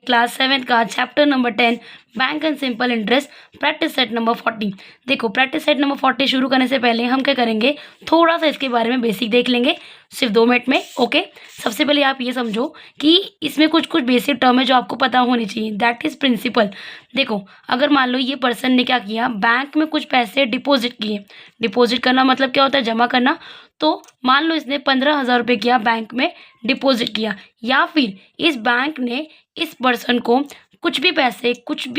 Class 7 का chapter number 10 bank and simple interest practice set number 40। देखो practice set number 40 शुरू करने से पहले हम क्या करेंगे, थोड़ा सा इसके बारे में बेसिक देख लेंगे सिर्फ 2 मिनट में। ओके, सबसे पहले आप ये समझो कि इसमें कुछ कुछ बेसिक टर्म है जो आपको पता होनी चाहिए, दैट इज प्रिंसिपल। देखो अगर मान लो ये पर्सन ने क्या किया, बैंक में कुछ पैसे डिपॉजिट किए। डिपॉजिट करना मतलब क्या होता है, जमा करना। तो मान लो इसने 15,000 रुपये किया बैंक में डिपॉजिट किया, या फिर इस बैंक ने इस पर्सन को कुछ भी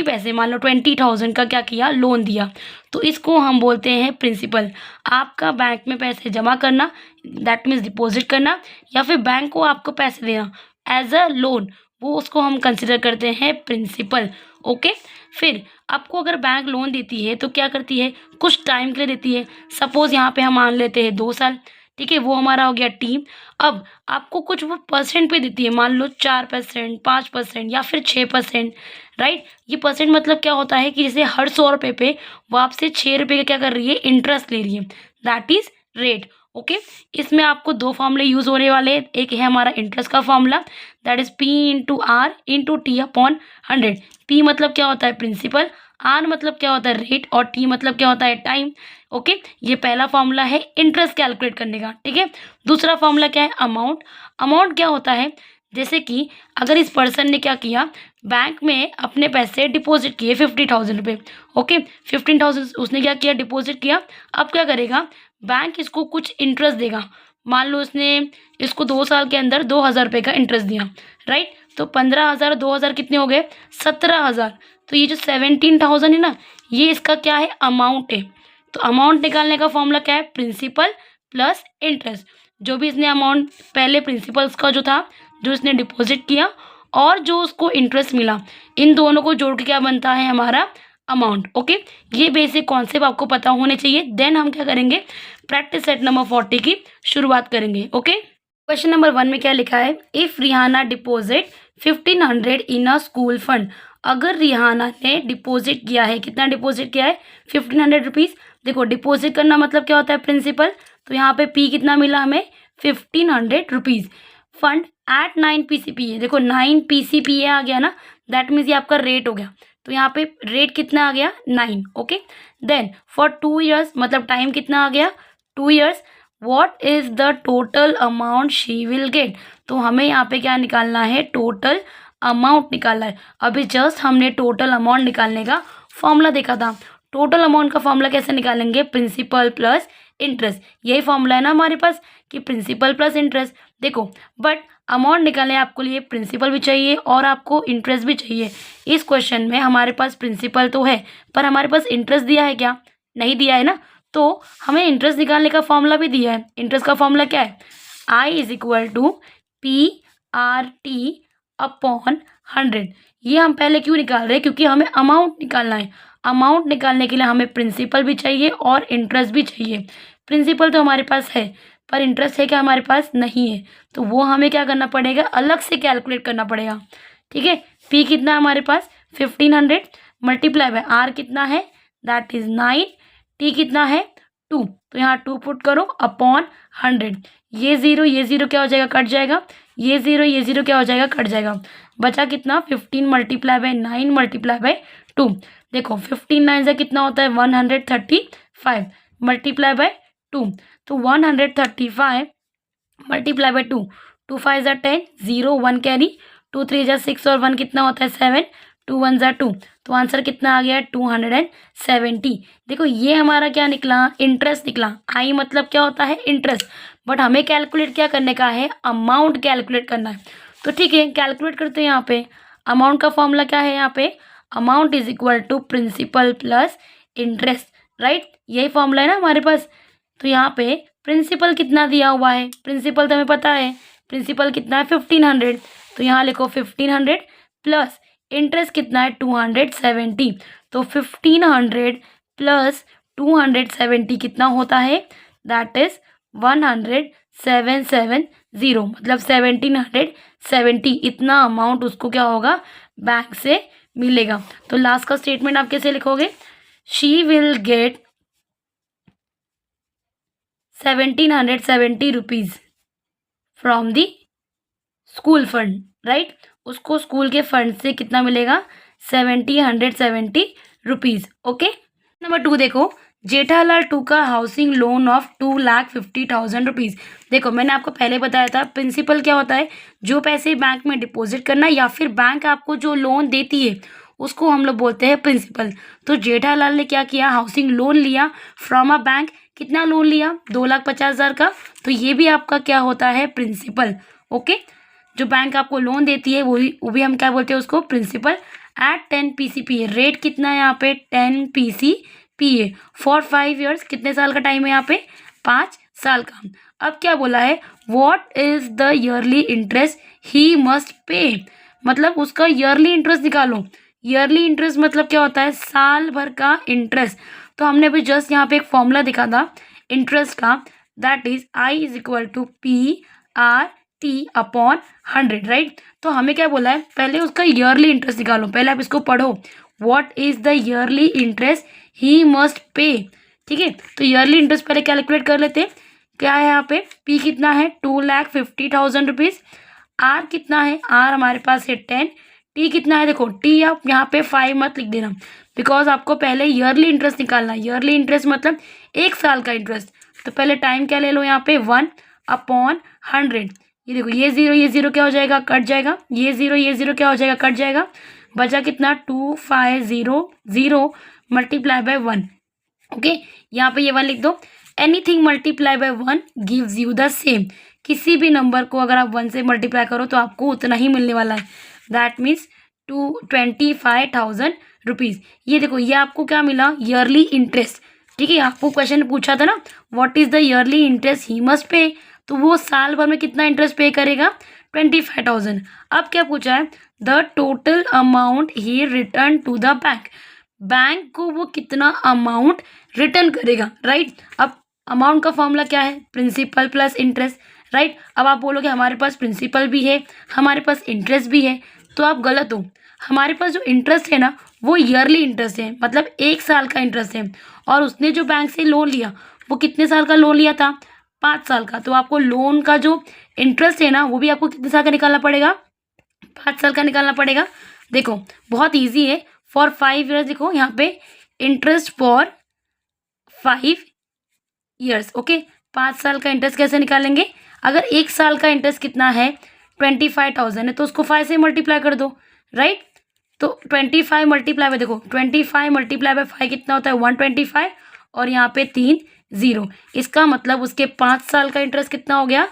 पैसे मान लो 20,000 का क्या किया, लोन दिया। तो इसको हम बोलते हैं प्रिंसिपल। आपका बैंक में पैसे जमा करना दैट मीन्स डिपॉजिट करना, या फिर बैंक को आपको पैसे देना एज अ लोन, वो उसको हम कंसिडर करते हैं प्रिंसिपल। ओके, फिर आपको अगर बैंक लोन देती है तो क्या करती है, कुछ टाइम के लिए देती है। सपोज यहाँ पे हम मान लेते हैं 2 साल, ठीक है, वो हमारा हो गया टीम। अब आपको कुछ वो परसेंट पे देती है, मान लो 4%, 5% या फिर 6%, राइट। ये परसेंट मतलब क्या होता है कि जैसे हर 100 रुपये पे वो आपसे 6 रुपये का क्या कर रही है, इंटरेस्ट ले रही है, दैट इज रेट। ओके, इसमें आपको 2 फॉर्मूले यूज होने वाले हैं। एक है हमारा इंटरेस्ट का formula, that is P/R/T/100। P मतलब क्या होता है, प्रिंसिपल। R मतलब क्या होता है, रेट। और T मतलब क्या होता है, टाइम। ओके, ये पहला फॉर्मूला है इंटरेस्ट कैलकुलेट करने का, ठीक है। दूसरा फॉर्मूला क्या है, अमाउंट। अमाउंट क्या होता है, जैसे कि अगर इस पर्सन ने क्या किया, बैंक में अपने पैसे डिपॉजिट किए 50,000 रुपये। ओके, 15,000 उसने क्या किया, डिपॉजिट किया। अब क्या करेगा, बैंक इसको कुछ इंटरेस्ट देगा। मान लो उसने इसको 2 साल के अंदर 2,000 रुपये का इंटरेस्ट दिया, राइट। तो 15,000 2,000 कितने हो गए, 17,000। तो ये जो 17,000 है ना, ये इसका क्या है, अमाउंट है। तो अमाउंट निकालने का फॉर्मूला क्या है, प्रिंसिपल प्लस इंटरेस्ट। जो भी इसने अमाउंट पहले प्रिंसिपल्स का जो था, जो इसने डिपॉजिट किया और जो उसको इंटरेस्ट मिला, इन दोनों को जोड़ के क्या बनता है, हमारा अमाउंट। ओके, ये बेसिक कॉन्सेप्ट आपको पता होने चाहिए। देन हम क्या करेंगे, प्रैक्टिस सेट नंबर 40 की शुरुआत करेंगे। ओके, क्वेश्चन नंबर 1 में क्या लिखा है, if Rihanna deposit 1,500 in a school fund. अगर रिहाना ने डिपॉजिट किया है, कितना डिपॉजिट किया है, 1,500 रुपीज़। देखो डिपॉजिट करना मतलब क्या होता है, प्रिंसिपल। तो यहाँ पे पी कितना मिला हमें, 1,500 रुपीज़। फंड एट 9 PCP है, देखो 9 PCP आ गया ना, दैट मीन्स ये आपका रेट हो गया। तो यहाँ पे रेट कितना आ गया, 9। ओके, देन फॉर 2 ईयर्स मतलब टाइम कितना आ गया, 2 years. What is the total amount she will get. तो हमें यहाँ पे क्या निकालना है, टोटल अमाउंट निकालना है। अभी जस्ट हमने टोटल अमाउंट निकालने का फॉर्मूला देखा था। टोटल अमाउंट का फॉर्मूला कैसे निकालेंगे, प्रिंसिपल प्लस इंटरेस्ट। यही फॉर्मूला है ना हमारे पास कि प्रिंसिपल प्लस इंटरेस्ट। देखो बट अमाउंट निकालने आपको लिए प्रिंसिपल भी चाहिए और आपको इंटरेस्ट भी चाहिए। इस क्वेश्चन में हमारे पास प्रिंसिपल तो है, पर हमारे पास इंटरेस्ट दिया है क्या, नहीं दिया है ना। तो हमें इंटरेस्ट निकालने का फॉर्मूला भी दिया है। इंटरेस्ट का फॉर्मूला क्या है, I = P/R/T/100। ये हम पहले क्यों निकाल रहे हैं, क्योंकि हमें अमाउंट निकालना है। अमाउंट निकालने के लिए हमें प्रिंसिपल भी चाहिए और इंटरेस्ट भी चाहिए। प्रिंसिपल तो हमारे पास है, पर इंटरेस्ट है क्या, हमारे पास नहीं है। तो वो हमें क्या करना पड़ेगा, अलग से कैलकुलेट करना पड़ेगा, ठीक है। पी कितना है हमारे पास, 1,500 मल्टीप्लाई बाय आर कितना है, दैट इज 9। टी कितना है, 2। तो यहाँ 2 पुट करो अपॉन 100। ये ज़ीरो क्या हो जाएगा, कट जाएगा। ये ज़ीरो क्या हो जाएगा, कट जाएगा। बचा कितना, 15 मल्टीप्लाई बाय 9 मल्टीप्लाई बाय 2। देखो 15 9 से कितना होता है, 135 मल्टीप्लाई बाय 2। तो 135 मल्टीप्लाई बाय 2, 2 5 ज़ा 10, 0 1 कैरी, 2 3 ज़ा 6 और 1 कितना होता है, 7, 2 1 ज़ा 2। तो आंसर कितना आ गया, 270। देखो ये हमारा क्या निकला, इंटरेस्ट निकला। आई मतलब क्या होता है, इंटरेस्ट। बट हमें कैलकुलेट क्या करने का है, अमाउंट कैलकुलेट करना है। तो ठीक है, कैलकुलेट करते हैं। यहाँ पे अमाउंट का फॉर्मूला क्या है, यहाँ पे amount is equal to principal plus interest, right. यही फॉर्मूला है ना हमारे पास। तो यहाँ पे प्रिंसिपल कितना दिया हुआ है, प्रिंसिपल तो हमें पता है, प्रिंसिपल कितना है, 1,500। तो यहाँ लिखो 1,500 प्लस इंटरेस्ट कितना है, 270। तो 1,500 प्लस 270 कितना होता है, दैट इज 1,770। मतलब 1,770 इतना अमाउंट उसको क्या होगा, बैंक से मिलेगा। तो लास्ट का स्टेटमेंट आप कैसे लिखोगे, she will get 1,770 rupees from the school fund, right. उसको स्कूल के फंड से कितना मिलेगा, 170 रुपीज़। ओके, नंबर 2 देखो, जेठालाल टू का हाउसिंग लोन ऑफ 2,50,000 रुपीज़। देखो मैंने आपको पहले बताया था प्रिंसिपल क्या होता है, जो पैसे बैंक में डिपॉजिट करना या फिर बैंक आपको जो लोन देती है उसको हम लोग बोलते हैं प्रिंसिपल। तो जेठालाल ने क्या किया, हाउसिंग लोन लिया फ्रॉम अ बैंक। कितना लोन लिया, 2,50,000 का। तो ये भी आपका क्या होता है, प्रिंसिपल। ओके, जो बैंक आपको लोन देती है वो भी हम क्या बोलते हैं उसको, प्रिंसिपल। एट 10 PCPA, रेट कितना है यहाँ पे, 10 PCPA फॉर 5 ईयर्स। कितने साल का टाइम है यहाँ पे, 5 साल का। अब क्या बोला है, what is the yearly interest he must pay, मतलब उसका ईयरली इंटरेस्ट निकालो। ईयरली इंटरेस्ट मतलब क्या होता है, साल भर का इंटरेस्ट। तो हमने अभी जस्ट यहाँ पे एक फॉर्मूला दिखा था इंटरेस्ट का, that is I is equal to PRT/100, right. तो हमें क्या बोला है, पहले उसका ईयरली इंटरेस्ट निकालो। पहले आप इसको पढ़ो, what is the yearly interest he must pay. ठीक है, तो ईयरली इंटरेस्ट पहले कैलकुलेट कर लेते हैं। क्या है यहाँ पे, P कितना है, 2,50,000 रुपीज़। R कितना है, R हमारे पास है 10। T कितना है, देखो T आप यहाँ पे 5 मत लिख देना, बिकॉज आपको पहले ईयरली इंटरेस्ट निकालना है। ईयरली इंटरेस्ट मतलब 1 साल का इंटरेस्ट। तो पहले टाइम क्या ले लो यहाँ पे, 1/100। ये देखो ये ज़ीरो क्या हो जाएगा, कट जाएगा। ये ज़ीरो क्या हो जाएगा, कट जाएगा। बचा कितना, 2500 मल्टीप्लाई बाय 1। ओके, यहाँ पे ये 1 लिख दो। Anything multiply by 1 gives you the same. किसी भी नंबर को अगर आप 1 से मल्टीप्लाई करो तो आपको उतना ही मिलने वाला है। That means 25,000 rupees. ये देखो ये आपको क्या मिला, ईयरली इंटरेस्ट। ठीक है, आपको क्वेश्चन पूछा था ना, what is the yearly interest he must pay, तो वो साल भर में कितना इंटरेस्ट पे करेगा, 25,000। अब क्या पूछा है, the total amount he return to the bank. Bank को वो कितना अमाउंट रिटर्न करेगा, राइट। अब अमाउंट का फॉर्मूला क्या है, प्रिंसिपल प्लस इंटरेस्ट, राइट। अब आप बोलोगे हमारे पास प्रिंसिपल भी है, हमारे पास इंटरेस्ट भी है, तो आप गलत हो। हमारे पास जो इंटरेस्ट है ना वो ईयरली इंटरेस्ट है, मतलब 1 साल का इंटरेस्ट है। और उसने जो बैंक से लोन लिया वो कितने साल का लोन लिया था, 5 साल का। तो आपको लोन का जो इंटरेस्ट है ना वो भी आपको कितने साल का निकालना पड़ेगा, 5 साल का निकालना पड़ेगा। देखो बहुत ईजी है, फॉर 5 ईयर्स। देखो यहाँ पे इंटरेस्ट फॉर 5 ईयर्स। ओके, 5 साल का इंटरेस्ट कैसे निकालेंगे, अगर 1 साल का इंटरेस्ट कितना है, 25,000 है, तो उसको 5 से मल्टीप्लाई कर दो, राइट। तो 25 मल्टीप्लाई बाय, देखो 25 मल्टीप्लाई बाय 5 कितना होता है, 125। और यहाँ पे 3 0। इसका मतलब उसके 5 साल का इंटरेस्ट कितना हो गया,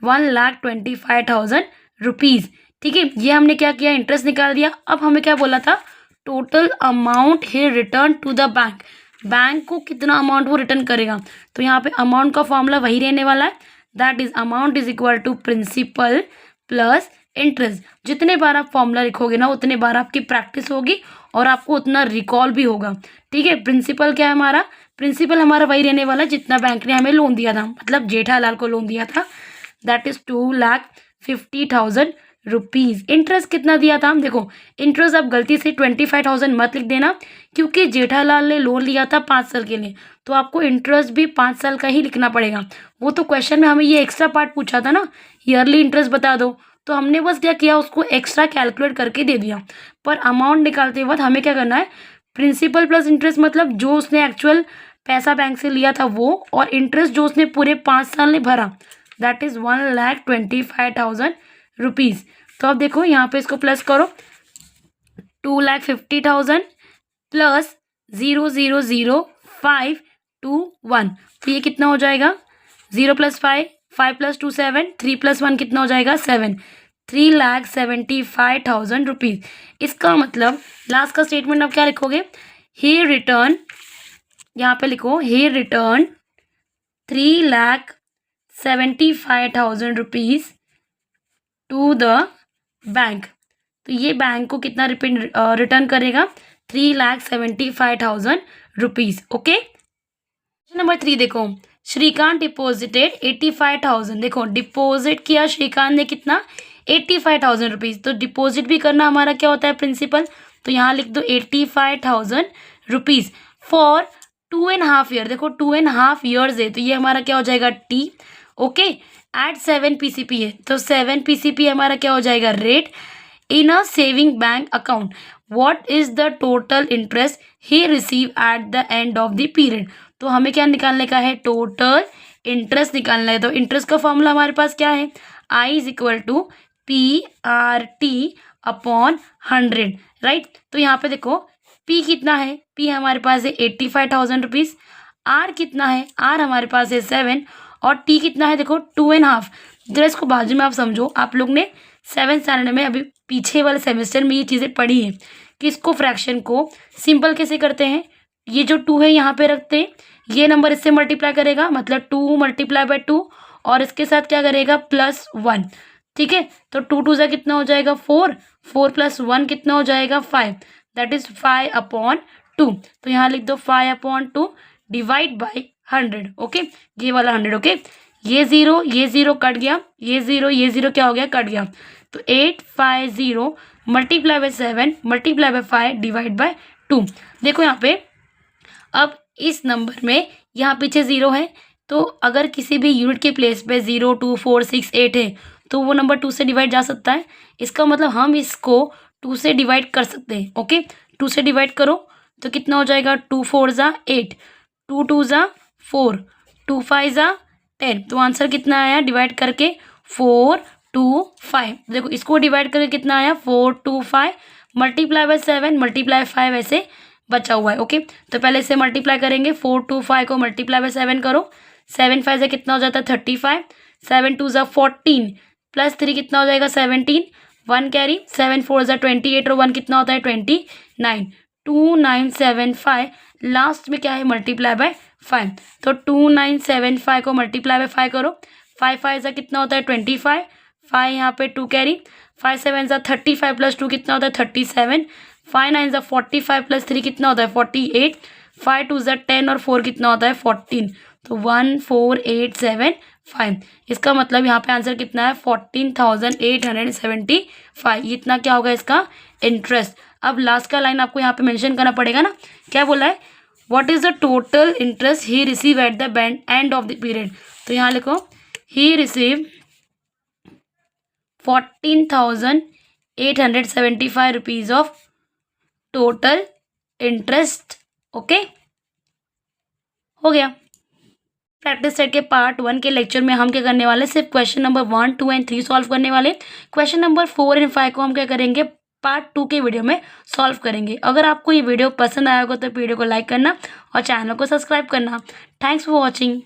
1,25,000 रुपीज़। ठीक है, ये हमने क्या किया, इंटरेस्ट निकाल दिया। अब हमें क्या बोला था, total amount he return to the bank. Bank को कितना अमाउंट वो रिटर्न करेगा, तो यहाँ पे अमाउंट का फॉर्मूला वही रहने वाला है, that is amount is equal to principal plus interest. जितने बार आप फॉर्मूला लिखोगे ना उतने बार आपकी प्रैक्टिस होगी और आपको उतना रिकॉल भी होगा। ठीक है, प्रिंसिपल क्या है हमारा, प्रिंसिपल हमारा वही रहने वाला है जितना बैंक ने हमें लोन दिया था, मतलब जेठालाल को लोन दिया था, दैट इज 2,50,000 रुपीज़। इंटरेस्ट कितना दिया था, देखो इंटरेस्ट आप गलती से 25,000 मत लिख देना, क्योंकि जेठालाल ने लोन लिया था 5 साल के लिए, तो आपको इंटरेस्ट भी 5 साल का ही लिखना पड़ेगा। वो तो क्वेश्चन में हमें ये एक्स्ट्रा पार्ट पूछा था ना, ईयरली इंटरेस्ट बता दो, तो हमने बस क्या किया, उसको एक्स्ट्रा कैलकुलेट करके दे दिया। पर अमाउंट निकालते वक्त हमें क्या करना है, प्रिंसिपल प्लस इंटरेस्ट, मतलब जो उसने एक्चुअल पैसा बैंक से लिया था वो, और इंटरेस्ट जो उसने पूरे 5 साल ने भरा, दैट इज़ 1,25,000 रुपीज़। तो अब देखो यहाँ पे इसको प्लस करो, 2,50,000 प्लस 0,00521, तो ये कितना हो जाएगा, 0 + 5, 5 + 2 7, 3 + 1 कितना हो जाएगा, 7, 3,75,000 रुपीज़। इसका मतलब लास्ट का स्टेटमेंट आप क्या लिखोगे, ही रिटर्न, यहाँ पे लिखो ही return 3,75,000 rupees to the bank. तो ये बैंक को कितना रिटर्न करेगा, 3,75,000 रुपीज़। ओके, नंबर 3 देखो, श्रीकांत डिपॉजिटेड 85,000। देखो डिपॉजिट किया श्रीकांत ने कितना, 85,000 रुपीज़। तो डिपॉजिट भी करना हमारा क्या होता है, प्रिंसिपल। तो यहाँ लिख दो 85,000 रुपीज़ फॉर 2.5 ईयर। देखो 2.5 ईयर्स है, तो ये हमारा क्या हो जाएगा, टी। ओके, एट 7 PCP है, तो 7 PCP हमारा क्या हो जाएगा, rate. In a saving bank account, what is the total interest he receive at the end of the period. तो हमें क्या निकालने का है, टोटल इंटरेस्ट निकालना है। तो इंटरेस्ट का फॉर्मूला हमारे पास क्या है, I is equal to P R T upon 100, right. तो यहाँ पे देखो पी कितना है, पी हमारे पास है 85,000 रुपीज़। आर कितना है, आर हमारे पास है 7, और टी कितना है देखो 2.5। जरा इसको बाजू में आप समझो, आप लोग ने 7th स्टैंडर्ड में अभी पीछे वाले सेमेस्टर में ये चीज़ें पढ़ी हैं कि इसको फ्रैक्शन को सिंपल कैसे करते हैं। ये जो 2 है यहाँ पे रखते हैं, ये नंबर इससे मल्टीप्लाई करेगा, मतलब 2 मल्टीप्लाई बाय 2, और इसके साथ क्या करेगा +1, ठीक है। तो 2 2 जा कितना हो जाएगा 4, 4 + 1 कितना हो जाएगा 5, दैट इज 5/2। तो यहाँ लिख दो 5/2 डिवाइड बाई 100, ओके, ये वाला 100, ओके। ये ज़ीरो कट गया, ये ज़ीरो क्या हो गया, कट गया। तो 850 multiply by 7 multiply by 5 divide by 2। देखो यहाँ पे अब इस नंबर में यहाँ पीछे 0 है, तो अगर किसी भी यूनिट के प्लेस पे 0 2 4 6 8 है तो वो नंबर 2 से डिवाइड जा सकता है। इसका मतलब हम इसको 2 से डिवाइड कर सकते हैं, ओके। 2 से डिवाइड करो तो कितना हो जाएगा, 2 4 ज़ा 8, 2 2 ज़ा 4, 2 5 ज़ा 10। तो आंसर कितना आया डिवाइड करके 4 2 5। देखो इसको डिवाइड करके कितना आया 4 2 5 मल्टीप्लाई बाय 7 मल्टीप्लाई 5 ऐसे बचा हुआ है, ओके। तो पहले इसे मल्टीप्लाई करेंगे, 4 2 5 को मल्टीप्लाई बाय 7 करो, 7 5 से कितना हो जाता है 35, 7 2 ज़ा 14 +3 कितना हो जाएगा 17, 1 कैरी, 7 4 ज़ा 28 और 1 कितना होता है 29, 2975। लास्ट में क्या है मल्टीप्लाई बाय 5, तो 2975 को मल्टीप्लाई बाय 5 करो, 5 5 ज़ा कितना होता है 25, 5 यहाँ पे 2 कैरी, 5 7 ज़ा 35 + 2 कितना होता है 37, 5 9 ज़ा 45 + 3 कितना होता है 48, 5 2 ज़ा 10 और 4 कितना होता है 14। तो 14875, इसका मतलब यहाँ पे आंसर कितना है 14,875। इतना क्या होगा इसका इंटरेस्ट। अब लास्ट का लाइन आपको यहाँ पे मेंशन करना पड़ेगा ना, क्या बोला है, what is the total interest he receive at the end of the period. तो यहाँ लिखो he receive 14,875 rupees of total interest, okay, हो गया। प्रैक्टिस सेट के पार्ट 1 के लेक्चर में हम क्या करने वाले, सिर्फ क्वेश्चन नंबर 1 2 एंड 3 सॉल्व करने वाले। क्वेश्चन नंबर 4 एंड 5 को हम क्या करेंगे, पार्ट 2 के वीडियो में सॉल्व करेंगे। अगर आपको ये वीडियो पसंद आया होगा तो वीडियो को लाइक करना और चैनल को सब्सक्राइब करना। Thanks for watching.